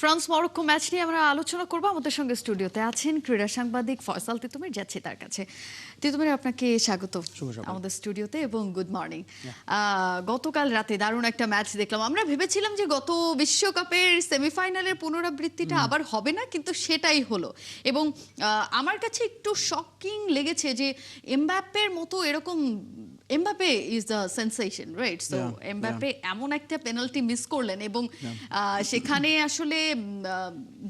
France Morocco match নিয়ে আমরা আলোচনা করব। আমাদের সঙ্গে স্টুডিওতে আছেন ক্রীড়া সাংবাদিক ফয়সাল তিতুমির। যাচ্ছি তার কাছে। তিতুমির, আপনাকে স্বাগত আমাদের স্টুডিওতে এবং গুড মর্নিং। গতকাল রাতে দারুণ একটা ম্যাচ দেখলাম। আমরা ভেবেছিলাম যে গত বিশ্বকাপের সেমিফাইনালের পুনরাবৃত্তিটা আবার হবে না, কিন্তু সেটাই হলো। এবং আমার কাছে একটু শকিং লেগেছে যে এমবাপ্পের মতো এরকম, Mbappe is the sensation, right? So Mbappe এমন একটা পেনাল্টি মিস করলেন এবং সেখানে আসলে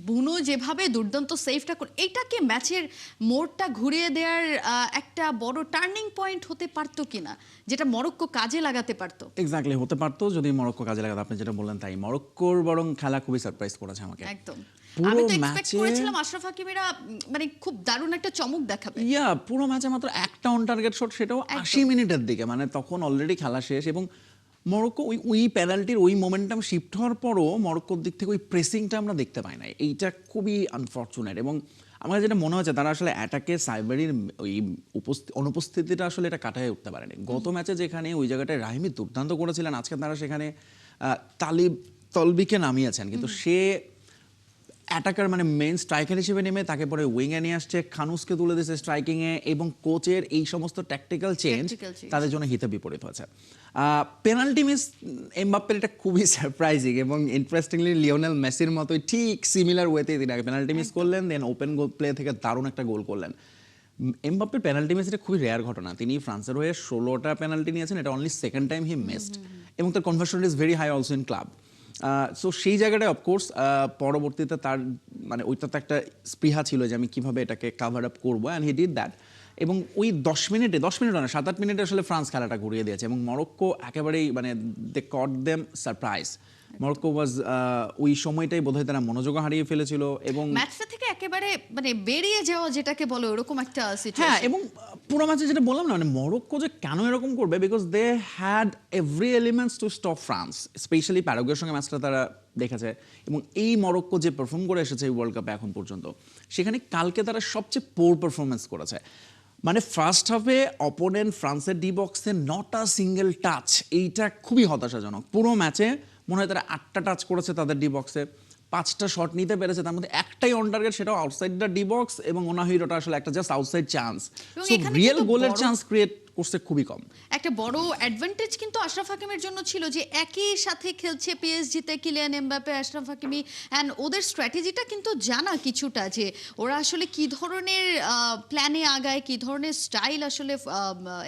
বুনো যেভাবে দুর্দান্ত সেভটা করে, এইটাকে ম্যাচের মোড়টা ঘুরিয়ে দেওয়ার একটা বড় টার্নিং পয়েন্ট হতে পারতো কিনা, যেটা মরক্কো কাজে লাগাতে পারতো। এক্স্যাক্টলি হতে পারতো যদি মরক্কো কাজে লাগাতো। আপনি যেটা বললেন তাই, মরক্কোর বরং খেলা খুবই সারপ্রাইজ করেছে আমাকে একদম। পুরো আমি তো এক্সপেক্ট ম্যাচে। করেছিলাম আশরাফ হাকিমিরা মানে খুব দারুণ একটা চমক দেখাবে। পুরো ম্যাচে মাত্র একটা অন টার্গেট শট, সেটাও 80 মিনিটের দিকে, মানে তখন অলরেডি খেলা শেষ। এবং মরক্কো ওই পেনাল্টির ওই মোমেন্টাম শিফট হওয়ার পরও মরক্কোর দিক থেকে ওই প্রেসিংটা আমরা দেখতে পাই নাই। এইটা খুবই আনফর্চুনেট। এবং আমার যেটা মনে হচ্ছে তারা আসলে অ্যাটাকে সাইবারির ওই অনুপস্থিতিটা আসলে এটা কাটায় উঠতে পারেনি। গত ম্যাচে যেখানে ওই জায়গাটায় রাহিমি দুর্দান্ত করেছিলেন, আজকে তারা সেখানে তলবিকে নামিয়েছেন, কিন্তু সে অ্যাটাকার মানে মেইন স্ট্রাইকার হিসেবে নেমে তাকে পরে উইংয়ে নিয়ে আসছে, খানুসকে তুলে দিয়েছে স্ট্রাইকিংয়ে। এবং কোচের এই সমস্ত ট্যাকটিক্যাল চেঞ্জ তাদের জন্য হিতে বিপরীত হয়েছে। পেনাল্টি মিস এমবাপ্পের এটা খুবই সারপ্রাইজিং এবং ইন্টারেস্টিংলি লিওনেল মেসির মতোই ঠিক সিমিলার ওয়েতে তিনি আগে পেনাল্টি মিস করলেন, দেন ওপেন গোল প্লে থেকে দারুণ একটা গোল করলেন। এমবাপ্পের পেনাল্টি মিস এটা খুবই রেয়ার ঘটনা। তিনি ফ্রান্সের হয়ে 16টা পেনাল্টি নিয়েছেন, এটা only second time he missed. এবং তার conversion is very high also in club. So সেই জায়গাটায় অফকোর্স পরবর্তীতে তার মানে ওইটাতে একটা স্পৃহা ছিল যে আমি কীভাবে এটাকে কাভার আপ করবো, অ্যান্ড হি ডিড দ্যাট। এবং ওই 10 মিনিট না 7-8 মিনিটে আসলে ফ্রান্স খেলাটা ঘুরিয়ে দিয়েছে। এবং মরক্কো একেবারেই মানে দে কট দেম সারপ্রাইজ। মরক্কো ওয়াজ ওই সময়টাই বোধহয় তারা মনোযোগ হারিয়ে ফেলেছিল এবং ম্যাচটা থেকে একেবারে মানে বেরিয়ে যাওয়া যেটাকে বলো, এরকম একটা সিচুয়েশন। হ্যাঁ, এবং পুরো ম্যাচে যেটা বললাম না, মানে মরক্কো যে কেন এরকম করবে, because they had every elements to stop France. Specially প্যারাগুয়ের সঙ্গে ম্যাচটা তারা দেখেছে। এবং এই মরক্কো যে পারফর্ম করে এসেছে এই ওয়ার্ল্ড কাপে এখন পর্যন্ত, সেখানে কালকে তারা সবচেয়ে পোর পারফরমেন্স করেছে। মানে ফার্স্ট হাফে অপোনেন্ট ফ্রান্সের ডি বক্সে নট আ সিঙ্গেল টাচ, এইটা খুবই হতাশাজনক। পুরো ম্যাচে মনে হয় তারা 8টা টাচ করেছে তাদের ডি বক্সে, 5টা শট নিতে পেরেছে, তার মধ্যে একটাই অন টার্গেট, সেটাও আউটসাইড দ্য ডি বক্স। এবং ওনাহিরোটা আসলে একটা just outside chance. So real গোলের চান্স ক্রিয়েট করছে খুবই কম। একটা বড় অ্যাডভান্টেজ কিন্তু আশরাফ হাকিমের জন্য ছিল যে একই সাথে খেলছে পিএসজিতে Kylian Mbappe, Achraf Hakimi, and ওদের স্ট্র্যাটেজিটা কিন্তু জানা কিছুটা, যে ওরা আসলে কি ধরনের প্ল্যানে আগায়, কি ধরনের স্টাইল আসলে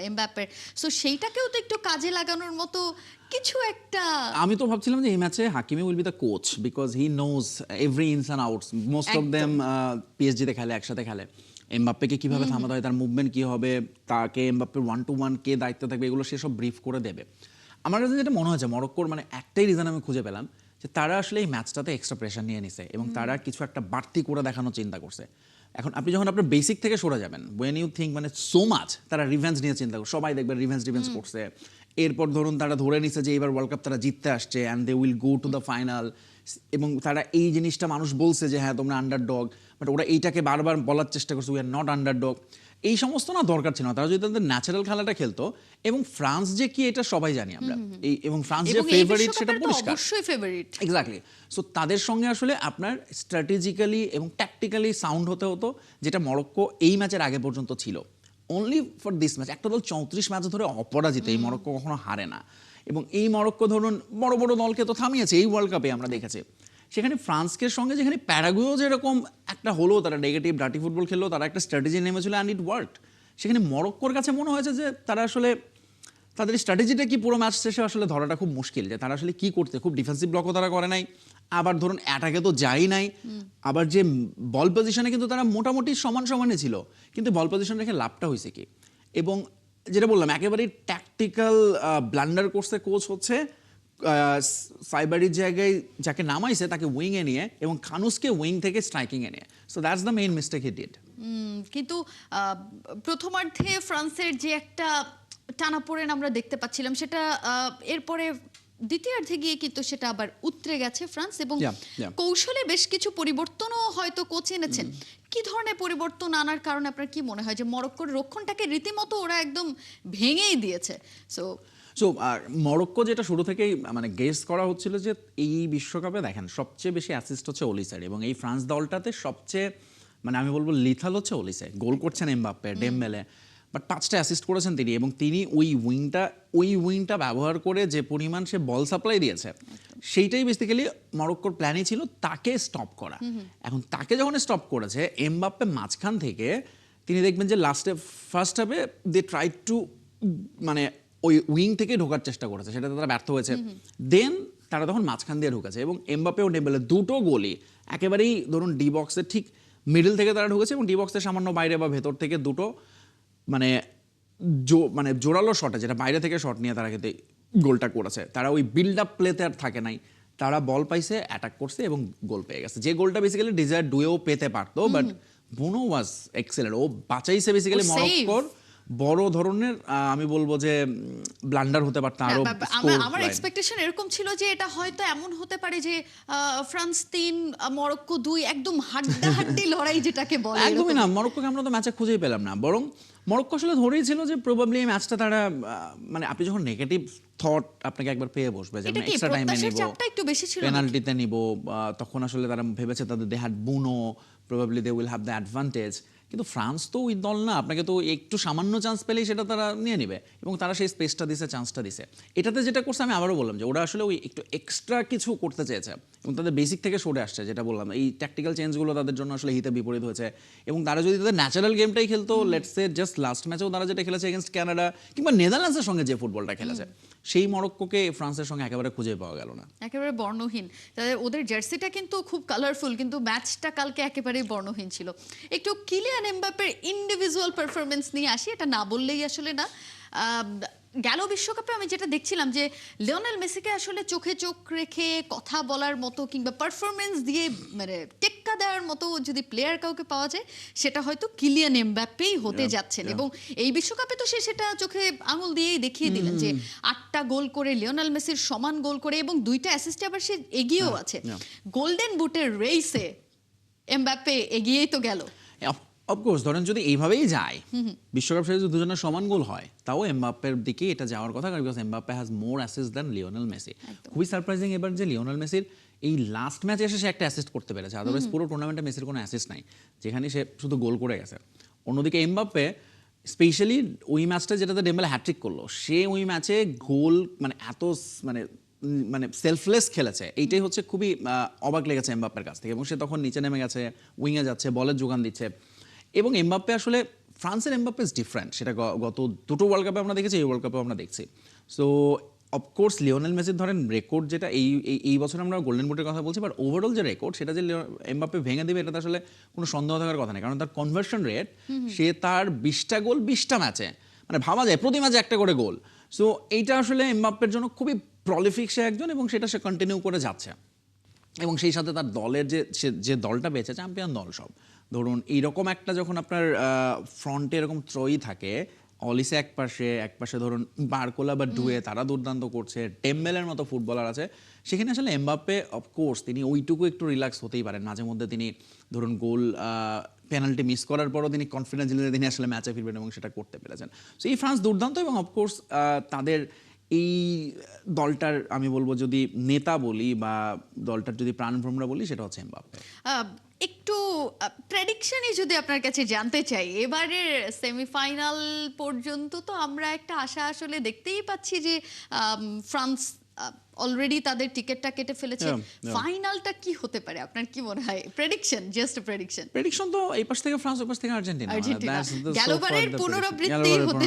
এমবাপ্পের। সো সেইটাকেও তো একটু কাজে লাগানোর মতো কিছু একটা। আমি তো ভাবছিলাম যে এই ম্যাচে Hakimi will be the coach, because he knows every ins and outs. Most of them পিএসজিতে খেলে, একসাথে খেলে। এমবাপ্পেকে কিভাবে থামাতে হয়, তার মুভমেন্ট কি হবে, তাকে এমবাপ্পের 1-to-1 কে দায়িত্ব থাকবে, এগুলো সে সব ব্রিফ করে দেবে। আমার কাছে যেটা মনে হয়েছে মরক্কোর মানে একটাই রিজন আমি খুঁজে পেলাম, যে তারা আসলে এই ম্যাচটাতে এক্সট্রা প্রেশার নিয়ে নিছে এবং তারা কিছু একটা বাড়তি করে দেখানোর চিন্তা করছে। এখন আপনি যখন আপনার বেসিক থেকে সরে যাবেন, ওয়েন ইউ থিঙ্ক মানে সো মাচ, তারা রিভেঞ্জ নিয়ে চিন্তা করছে, সবাই দেখবে রিভেঞ্জ করছে। এরপর ধরুন তারা ধরে নিছে যে এবার ওয়ার্ল্ড কাপ তারা জিততে আসছে, and they will go to the final. এবং তারা এই জিনিসটা মানুষ বলছে যে হ্যাঁ তোমরা আন্ডারডগ, বাট ওরা এইটাকে বারবার বলার চেষ্টা করছে উই আর নট আন্ডারডগ। এই সমস্ত না দরকার ছিল না। তারা যদি তাদের ন্যাচারাল খেলাটা খেলতো, এবং ফ্রান্স যে কি এটা সবাই জানি আমরা, এবং ফ্রান্স যে ফেভারিট সেটা পরিষ্কার, অবশ্যই ফেভারিট। এক্স্যাক্টলি। সো তাদের সঙ্গে আসলে আপনার স্ট্র্যাটেজিক্যালি এবং ট্যাকটিক্যালি সাউন্ড হতে হতো, যেটা মরক্কো এই ম্যাচের আগে পর্যন্ত ছিল। অনলি ফর দিস ম্যাচ একটা দল 34 ম্যাচ ধরে অপরাজিত, এই মরক্কো কখনো হারে না। এবং এই মরক্কো ধরুন বড় বড় দলকে তো থামিয়েছে এই ওয়ার্ল্ড কাপে আমরা দেখেছি। সেখানে ফ্রান্সকে সঙ্গে যেখানে প্যারাগুয়েও যেরকম একটা হলো, তারা নেগেটিভ ডার্টি ফুটবল খেললো, তারা একটা স্ট্র্যাটেজি নেমেছিল অ্যান্ড ইট ওয়ার্কড। সেখানে মরক্কোর কাছে মনে হয়েছে যে তারা আসলে তাদের স্ট্র্যাটেজিটা কি পুরো ম্যাচ শেষে আসলে ধরাটা খুব মুশকিল, যে তারা আসলে কি করতে। খুব ডিফেন্সিভ ব্লকও তারা করে নাই, আবার ধরুন অ্যাটাকে তো যাই নাই, আবার যে বল পজিশনে কিন্তু তারা মোটামুটি সমানে ছিল, কিন্তু বল পজিশন রেখে লাভটা হয়েছে কি। এবং যেটা বললাম একেবারেই ট্যাকটিক্যাল ব্লান্ডার করছে কোচ, হচ্ছে সাইবারির জায়গায় যাকে নামাইছে তাকে উইংয়ে নিয়ে এবং খানুসকে উইং থেকে স্ট্রাইকিংয়ে নিয়ে। So that's the main mistake he did. কিন্তু প্রথমার্ধে ফ্রান্সের যে একটা টানাপোড়েন আমরা দেখতে পাচ্ছিলাম, সেটা এরপরে দ্বিতীয়ার্ধে গিয়ে কিন্তু সেটা আবার উতরে গেছে ফ্রান্স। এবং কৌশলে বেশ কিছু পরিবর্তনও হয়তো কোচ এনেছেন। কি ধরনের পরিবর্তন আনার কারণে আপনার কি মনে হয় যে মরক্কোর রক্ষণটাকে রীতিমতো ওরা একদম ভেঙেই দিয়েছে? সো মরক্কো যেটা শুরু থেকেই মানে গেস করা হচ্ছিল যে এই বিশ্বকাপে দেখেন সবচেয়ে বেশি অ্যাসিস্ট হচ্ছে ওলিসের, এবং এই ফ্রান্স দলটাতে সবচেয়ে মানে আমি বলবো লিথাল হচ্ছে ওলিসে। গোল করছেন এমবাপ্পে, ডেম্বেলে, বাট 5টা অ্যাসিস্ট করেছেন তিনি, এবং তিনি ওই উইংটা ব্যবহার করে যে পরিমাণ সে বল সাপ্লাই দিয়েছে সেইটাই বেসিক্যালি মরক্কোর প্ল্যানই ছিল তাকে স্টপ করা। এখন তাকে যখন স্টপ করেছে এমবাপ্পে মাঝখান থেকে, তিনি দেখবেন যে লাস্টে ফার্স্ট হাফে দে ট্রাই টু মানে ওই উইং থেকে ঢোকার চেষ্টা করেছে, সেটাতে তারা ব্যর্থ হয়েছে। দেন তারা তখন মাঝখান দিয়ে ঢুকেছে, এবং এমবাপ্পে ও ডেম্বেলে দুটো গোলই একেবারেই ধরুন ডি বক্সের ঠিক মিডল থেকে তারা ঢুকেছে, এবং ডি বক্সের সামান্য বাইরে বা ভেতর থেকে দুটো মানে মানে জোরালো শটে, যেটা বাইরে থেকে শট নিয়ে তারা কিন্তু গোলটা করেছে। তারা ওই বিল্ড আপ প্লেতে আর থাকে নাই, তারা বল পাইছে, অ্যাটাক করছে এবং গোল পেয়ে গেছে। যে গোলটা বেসিক্যালি ডিজায়ার ডুয়েও পেতে পারতো, বাট বুনো ওয়াজ এক্সেলেন্ট, ও বাঁচাইছে বেসিক্যালি মরক্কোর বড় ধরনের আমি বলবো যে ব্লান্ডার হতে পারত আরো। আমার এক্সপেকটেশন এরকম ছিল যে এটা হয়তো এমন হতে পারে যে ফ্রান্স 3 মরক্কো 2 একদম হাড্ডাহাড্ডি লড়াই যেটাকে বলে। একদমই না, মরক্কোকে আমরা তো ম্যাচে খুঁজেই পেলাম না, বরং মরক্কো আসলে ধরেই ছিল যে প্রবাবলি এই ম্যাচটা তারা মানে আপনি যখন নেগেটিভ থট আপনাকে একবার পেয়ে বসবে যে এক্সট্রা টাইমে নিব, একটু বেশি ছিল, পেনাল্টিতে নিব, তখন আসলে তারা ভেবেছে তাদের they had Bounou, probably they will have the advantage. কিন্তু ফ্রান্স তো ওই দল না, আপনাকে তো একটু সামান্য চান্স পেলেই সেটা তারা নিয়ে নেবে, এবং তারা সেই স্পেসটা দিছে, চান্সটা দিছে। এটাতে যেটা করছে আমি আবারও বললাম যে ওরা আসলে ওই একটু এক্সট্রা কিছু করতে চেয়েছে, এবং তাদের বেসিক থেকে সরে আসছে, যেটা বললাম এই ট্যাকটিক্যাল চেঞ্জগুলো তাদের জন্য আসলে হিতে বিপরীত হয়েছে। এবং তারা যদি তাদের ন্যাচারাল গেমটাই খেলতো, লেটস সে জাস্ট লাস্ট ম্যাচেও তারা যেটা খেলেছে এগেনস্ট কানাডা কিংবা নেদারল্যান্ডসের সঙ্গে যে ফুটবলটা খেলেছে, সেই মরক্কোকে ফ্রান্সের সঙ্গে একেবারে খুঁজে পাওয়া গেল না, একেবারে বর্ণহীন। ওদের জার্সিটা কিন্তু খুব কালারফুল, কিন্তু ম্যাচটা কালকে একেবারেই বর্ণহীন ছিল। একটু কিলিয়ান এমবাপ্পের ইন্ডিভিজুয়াল পারফরমেন্স নিয়ে আসি, এটা না বললেই আসলে না। গেল বিশ্বকাপে আমি যেটা দেখছিলাম যে লিওনেল মেসিকে আসলে চোখে চোখ রেখে কথা বলার মতো কিংবা পারফরমেন্স দিয়ে মানে টেক্কা দেওয়ার মতো যদি প্লেয়ার কাউকে পাওয়া যায় সেটা হয়তো কিলিয়ান এমবাপ্পেই হতে যাচ্ছেন। এবং এই বিশ্বকাপে তো সে সেটা চোখে আঙুল দিয়েই দেখিয়ে দিলেন যে 8টা গোল করে লিওনেল মেসির সমান গোল করে, এবং 2টা অ্যাসিস্টে আবার সে এগিয়েও আছে। গোল্ডেন বুটের রেসে এমবাপ্পে এগিয়েই তো গেল। অফকোর্স ধরেন যদি এইভাবেই যায় বিশ্বকাপ শেষে যদি দুজনের সমান গোল হয়, তাও এমবাপ্পের দিকে এটা যাওয়ার কথা, কারণ because Mbappe has more assist than Lionel Messi. খুবই সারপ্রাইজিং এবার যে লিওনেল মেসির এই লাস্ট ম্যাচে এসে সে একটা অ্যাসিস্ট করতে পেরেছে, আদারওয়াইজ পুরো টুর্নামেন্টে মেসির কোনো অ্যাসিস্ট নাই, যেখানে সে শুধু গোল করে গেছে। অন্যদিকে এমবাপ্পে স্পেশালি ওই ম্যাচটা যেটাতে ডেম্বেলে হ্যাট্রিক করলো, সে ওই ম্যাচে গোল মানে এত মানে সেলফলেস খেলেছে, এইটাই হচ্ছে খুবই অবাক লেগেছে এমবাপ্পের কাছ থেকে। এবং সে তখন নিচে নেমে গেছে, উইংয়ে যাচ্ছে, বলের যোগান দিচ্ছে। এবং এমবাপ্পে আসলে ফ্রান্সের এমবাপ্পে ইজ ডিফারেন্ট, সেটা গত দুটো ওয়ার্ল্ড কাপে আমরা দেখেছি, এই ওয়ার্ল্ড কাপেও আমরা দেখছি। সো অফকোর্স লিওনেল মেসির ধরেন রেকর্ড যেটা এই বছর আমরা গোল্ডেন বুটের কথা বলছি, বাট ওভারঅল যে রেকর্ড সেটা যে এমবাপ্পে ভেঙে দেবে এটাতে আসলে কোনো সন্দেহ থাকার কথা নেই, কারণ তার কনভার্সন রেট, সে তার 20টা গোল 20টা ম্যাচে, মানে ভাবা যায় প্রতি ম্যাচে একটা করে গোল। সো এইটা আসলে এমবাপ্পের জন্য খুবই প্রলিফিক সে একজন, এবং সেটা সে কন্টিনিউ করে যাচ্ছে। এবং সেই সাথে তার দলের যে দলটা পেয়েছে চ্যাম্পিয়ন দল সব, ধরুন এইরকম একটা যখন আপনার ফ্রন্টে এরকম ত্রয়ী থাকে, অলিসে একপাশে ধরুন বারকোলা বা ডুয়ে, তারা দুর্দান্ত করছে, টেম্বেলের মতো ফুটবলার আছে, সেখানে আসলে এমবাপ্পে অফকোর্স তিনি ওইটুকু একটু রিল্যাক্স হতেই পারেন মাঝে মধ্যে। তিনি ধরুন গোল পেনাল্টি মিস করার পরও তিনি কনফিডেন্স নিয়ে তিনি আসলে ম্যাচে ফিরবেন, এবং সেটা করতে পেরেছেন। সো এই ফ্রান্স দুর্দান্ত, এবং অফকোর্স তাদের এই দলটার আমি বলবো যদি নেতা বলি বা দলটার যদি প্রাণভ্রমরা বলি, সেটা হচ্ছে এমবাপ্পে। একটু প্রেডিকশনই যদি আপনার কাছে জানতে চাই, এবারের সেমিফাইনাল পর্যন্ত তো আমরা একটা আশা আসলে দেখতেই পাচ্ছি যে ফ্রান্স অলরেডি তাদের টিকিটটা কেটে ফেলেছে। ফাইনালটা কি হতে পারে আপনার কি মনে হয়? প্রেডিকশন, জাস্ট প্রেডিকশন তো এই পাশ থেকে ফ্রান্স, ওই পাশ থেকে আর্জেন্টিনা, গেলবারের পুনরাবৃত্তিই হতে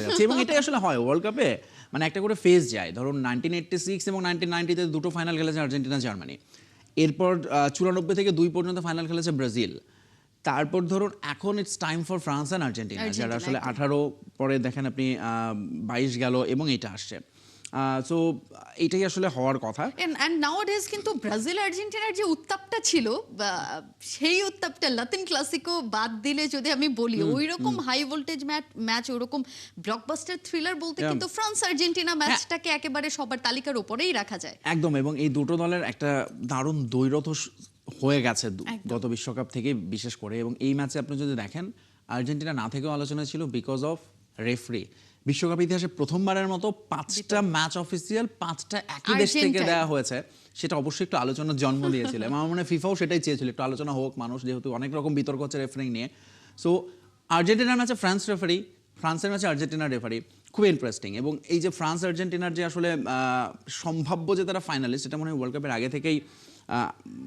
যাচ্ছে। এবং এটাই আসলে হয় ওয়ার্ল্ড কাপে, মানে একটা করে ফেজ যায়। ধরুন 1986 এবং 1990-তে দুটো ফাইনাল খেলেছে আর্জেন্টিনা জার্মানি, এরপর 94 থেকে 2 পর্যন্ত ফাইনাল খেলেছে ব্রাজিল, তারপর ধরুন এখন it's time for France and Argentina, যারা আসলে 18 পরে দেখেন আপনি 22 গেল এবং এটা আসছে। সো এটাই আসলে হওয়ার কথা। এন্ড নাওডেজ কিন্তু ব্রাজিল আর্জেন্টিনার যে উত্তাপটা ছিল, সেই উত্তাপটা লাতিন ক্লাসিকো বাদ দিলে যদি আমি বলি, ওই রকম হাই ভোল্টেজ ম্যাচ, ওরকম ব্লকবাস্টার থ্রিলার বলতে কিন্তু ফ্রান্স আর্জেন্টিনা ম্যাচটাকে একেবারে সবার তালিকার উপরেই রাখা যায় একদম। এবং এই দুটো দলের একটা দারুণ দ্বৈরথ হয়ে গেছে গত বিশ্বকাপ থেকে বিশেষ করে। এবং এই ম্যাচে আপনি যদি দেখেন, আর্জেন্টিনা না থেকেও আলোচনা ছিল বিকজ অফ রেফারি। বিশ্বকাপ ইতিহাসে প্রথমবারের মতো 5টা ম্যাচ অফিসিয়াল 5টা একই দেশ থেকে আর্জেন্টাইন। দেওয়া হয়েছে, সেটা অবশ্যই একটু আলোচনার জন্ম দিয়েছিল। আমার মনে হয় ফিফাও সেটাই চেয়েছিল, একটু আলোচনা হোক, মানুষ যেহেতু অনেক রকম বিতর্ক হচ্ছে রেফারিং নিয়ে। সো আর্জেন্টিনার ম্যাচে ফ্রান্স রেফারি, ফ্রান্সের ম্যাচে আর্জেন্টিনার রেফারি, খুব ইন্টারেস্টিং। এবং এই যে ফ্রান্স আর্জেন্টিনার যে আসলে সম্ভাব্য যে তারা ফাইনালিস্ট, এটা মনে হয় ওয়ার্ল্ড কাপের আগে থেকেই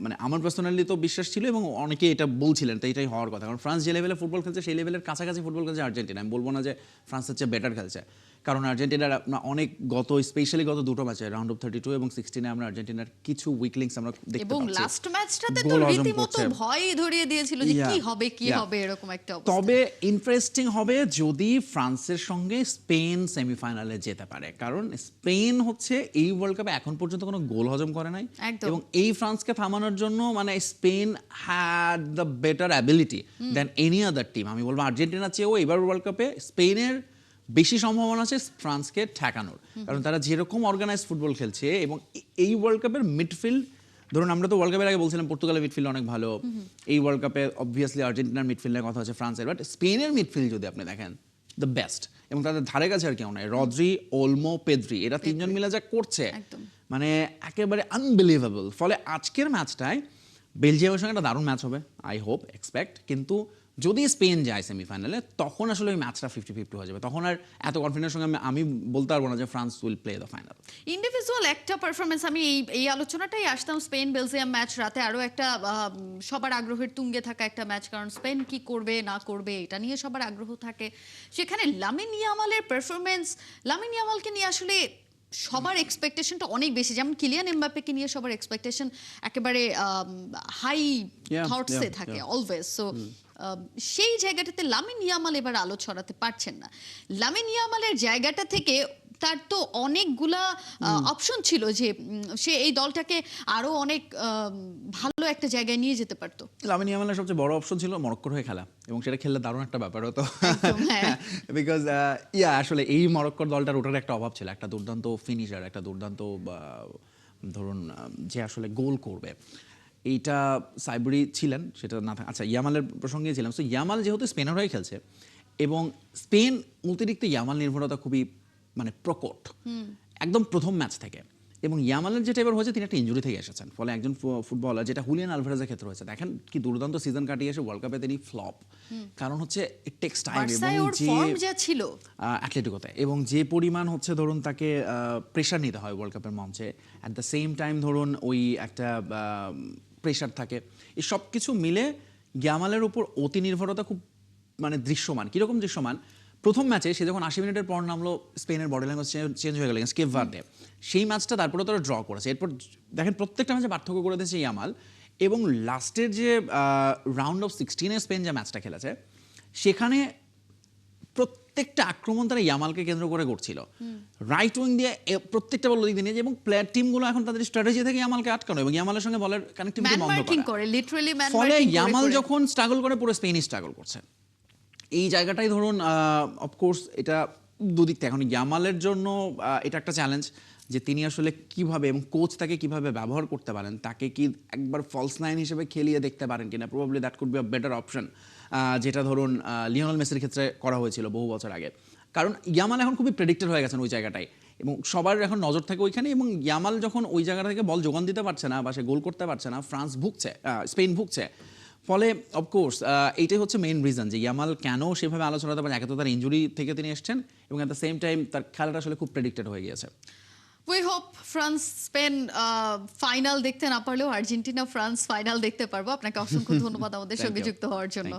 মানে আমার পার্সোনালি তো বিশ্বাস ছিল এবং অনেকে এটা বলছিলেন, তো এটাই হওয়ার কথা। কারণ ফ্রান্স যে লেভেলে ফুটবল খেলছে সেই লেভেলের কাছাকাছি ফুটবল খেলছে আর্জেন্টিনা। আমি বলবো না যে ফ্রান্সের চেয়ে বেটার খেলছে, কারণ আর্জেন্টিনার অনেক স্পেশালি গত দুটো ম্যাচে রাউন্ড অফ 32 এবং 16 আমরা আর্জেন্টিনার কিছু উইক লিঙ্কস আমরা দেখতে এবং পাচ্ছি। লাস্ট ম্যাচটাতে তো গোল হজম রীতিমতো করছে। ভয় ধরিয়ে দিয়েছিল যে Yeah, কি হবে yeah. এরকম একটা অবস্থা। তবে ইন্টারেস্টিং হবে যদি ফ্রান্সের সঙ্গে স্পেন সেমিফাইনালে যেতে পারে, কারণ স্পেন হচ্ছে এই ওয়ার্ল্ড কাপে এখন পর্যন্ত কোনো গোল হজম করে নাই। একদম। এবং এই ফ্রান্সকে থামানোর জন্য মানে Spain had the better ability than any other team. আমি বলবো আর্জেন্টিনা চেয়েও এবার ওয়ার্ল্ড কাপে স্পেনের বেশি সম্ভাবনা আছে ফ্রান্সকে ঠেকানোর, কারণ তারা যেরকম অর্গানাইজ ফুটবল খেলছে। এবং এই ওয়ার্ল্ড কাপের মিডফিল্ড, ধরুন আমরা তো ওয়ার্ল্ড কাপের আগে বলছিলাম পর্তুগালের মিডফিল্ড অনেক ভালো, এই ওয়ার্ল্ড কাপে অবভিয়াসলি আর্জেন্টিনার মিডফিল্ডের কথা হচ্ছে ফ্রান্সের, বাট স্পেনের মিডফিল্ড যদি আপনি দেখেন দ্য বেস্ট। এবং তাদের ধারে কাছে আর কেউ নয়, রদ্রি, ওলমো, পেদ্রি, এরা তিনজন মিলে যা করছে একদম। মানে একেবারে আনবিলিভেবল। ফলে আজকের ম্যাচটায় বেলজিয়ামের সঙ্গে একটা দারুণ ম্যাচ হবে, আই হোপ এক্সপেক্ট। কিন্তু যদি স্পেন যায় সেমিফাইনালে, তখন আসলে ওই ম্যাচটা 50-50 হয়ে যাবে। তখন আর এত কনফিডেন্সের সঙ্গে আমি বলতে পারবো না যে France will play the final. Individual একটা পারফরমেন্স, আমি এই আলোচনাটাই আসতাম। স্পেন বেলজিয়াম ম্যাচ রাতে আরো একটা সবার আগ্রহের তুঙ্গে থাকা একটা ম্যাচ, কারণ স্পেন কি করবে না করবে এটা নিয়ে সবার আগ্রহ থাকে। সেখানে লামিন ইয়ামালের পারফরমেন্স, লামিন ইয়ামালকে নিয়ে আসলে সবার এক্সপেকটেশনটা অনেক বেশি, যেমন কিলিয়ান এমবাপ্পেকে নিয়ে সবার এক্সপেকটেশন একেবারে হাই থটসে থাকে অলওয়েজ। সো সেই জায়গাটাতে লামিন ইয়ামাল এবার আলো ছড়াতে পারছেন না। লামিন ইয়ামালের জায়গাটা থেকে তার তো অনেকগুলা অপশন ছিল যে সে এই দলটাকে আরো অনেক ভালো একটা জায়গায় নিয়ে যেতে পারতো। লামিন ইয়ামালের সবচেয়ে বড় অপশন ছিল মরক্কোর হয়ে খেলা, এবং সেটা খেললে দারুণ একটা ব্যাপার হতো। বিকজ আসলে এই মরক্কোর দলটার ওটার একটা অভাব ছিল, একটা দুর্দান্ত ফিনিশার, একটা দুর্দান্ত ধরুন যে আসলে গোল করবে। এইটা সাইবরি ছিলেন, সেটা না থাকে। আচ্ছা, ইয়ামালের প্রসঙ্গে ছিলাম। সো ইয়ামাল যেহেতু স্পেনের হয়ে খেলছে এবং স্পেন অতিরিক্ত ইয়ামাল নির্ভরতা খুবই মানে প্রকট একদম প্রথম ম্যাচ থেকে। এবং ইয়ামালের যেটা এবার হয়েছে, তিনি একটা ইনজুরি থেকে এসেছেন, ফলে একজন ফুটবলার, যেটা হুলিয়ান আলভারেজের ক্ষেত্রে হয়েছে, দেখেন কি দুর্দান্ত সিজন কাটিয়ে এসে ওয়ার্ল্ড কাপে তিনি ফ্লপ। কারণ হচ্ছে ইট টেকস টাইম। এবং যে অ্যাটলেটিকোতে এবং যে পরিমাণ হচ্ছে ধরুন তাকে প্রেশার নিতে হয় ওয়ার্ল্ড কাপের মঞ্চে, অ্যাট দ্য সেম টাইম ধরুন ওই একটা প্রেশার থাকে, এই সব কিছু মিলে ইয়ামালের উপর অতি নির্ভরতা খুব মানে দৃশ্যমান। কীরকম দৃশ্যমান? প্রথম ম্যাচে সে যখন 80 মিনিটের পর নামলো, স্পেনের বডি ল্যাঙ্গুয়েজ চেঞ্জ হয়ে গেল কেপ ভার্দে। সেই ম্যাচটা তারপরে তারা ড্র করেছে। এরপর দেখেন প্রত্যেকটা ম্যাচে পার্থক্য করে দিয়েছে ইয়ামাল। এবং লাস্টের যে রাউন্ড অফ 16-এ স্পেন যে ম্যাচটা খেলেছে, সেখানে প্রত্যেকটা আক্রমণ তারা ইয়ামালকে কেন্দ্র করে করছিল, রাইট উইং দিয়ে প্রত্যেকটা বল দিক দিয়ে নিয়ে, এবং প্লেয়ার টিমগুলো এখন তাদের স্ট্র্যাটেজি থেকে ইয়ামালকে আটকানো এবং ইয়ামালের সঙ্গে বলের কানেক্টিভিটি বন্ধ করা। ফলে ইয়ামাল যখন স্ট্রাগল করে, পুরো স্পেনই স্ট্রাগল করছে। এই জায়গাটাই ধরুন অফকোর্স এটা দুদিক থেকে। এখন ইয়ামালের জন্য এটা একটা চ্যালেঞ্জ যে তিনি আসলে কিভাবে, এবং কোচ তাকে কিভাবে ব্যবহার করতে পারেন, তাকে কি একবার ফলস নাইন হিসেবে খেলিয়ে দেখতে পারেন কিনা। Probably that could be a better option, যেটা ধরুন লিওনেল মেসির ক্ষেত্রে করা হয়েছিল বহু বছর আগে। কারণ ইয়ামাল এখন খুবই প্রেডিক্টেড হয়ে গেছেন ওই জায়গাটায়, এবং সবার এখন নজর থাকে ওইখানে। এবং ইয়ামাল যখন ওই জায়গা থেকে বল যোগান দিতে পারছে না বা সে গোল করতে পারছে না, স্পেন ভুগছে। ফলে অফকোর্স এইটাই হচ্ছে মেইন রিজন যে ইয়ামাল কেন সেভাবে আলোচনা হতে পারে। একে তো তার ইঞ্জুরি থেকে তিনি এসছেন, এবং অ্যাট দ্য সেম টাইম তার খেলাটা আসলে খুব প্রেডিক্টেড হয়ে গিয়েছে। We hope France Spain final দেখতে না পারলেও আর্জেন্টিনা ফ্রান্স ফাইনাল দেখতে পারবো। আপনাকে অসংখ্য ধন্যবাদ আমাদের সঙ্গে যুক্ত হওয়ার জন্য।